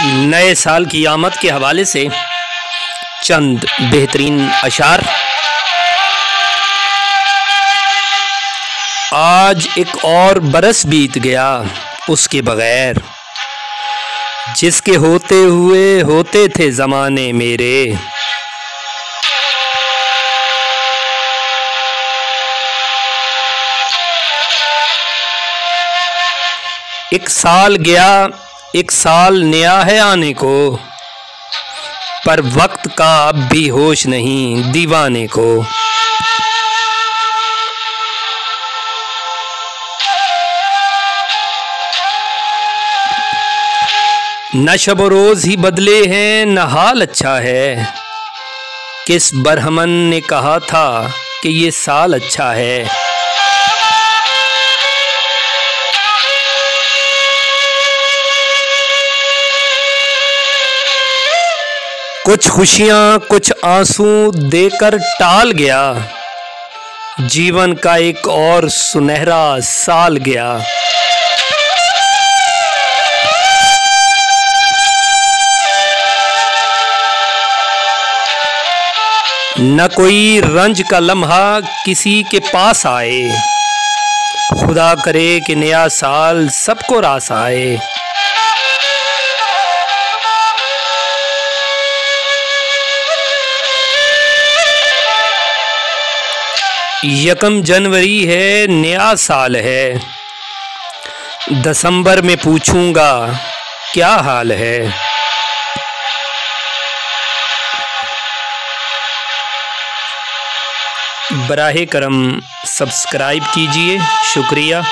नए साल की आमद के हवाले से चंद बेहतरीन अशार। आज एक और बरस बीत गया उसके बगैर, जिसके होते हुए होते थे ज़माने मेरे। एक साल गया, एक साल नया है आने को, पर वक्त का अब भी होश नहीं दीवाने को। न शब रोज़ ही बदले हैं न हाल अच्छा है, किस बरहमन ने कहा था कि ये साल अच्छा है। कुछ खुशियाँ कुछ आंसू देकर टाल गया, जीवन का एक और सुनहरा साल गया। न कोई रंज का लम्हा किसी के पास आए, खुदा करे कि नया साल सबको रास आए। यकम जनवरी है, नया साल है, दिसंबर में पूछूंगा क्या हाल है। बराहे करम सब्सक्राइब कीजिए, शुक्रिया।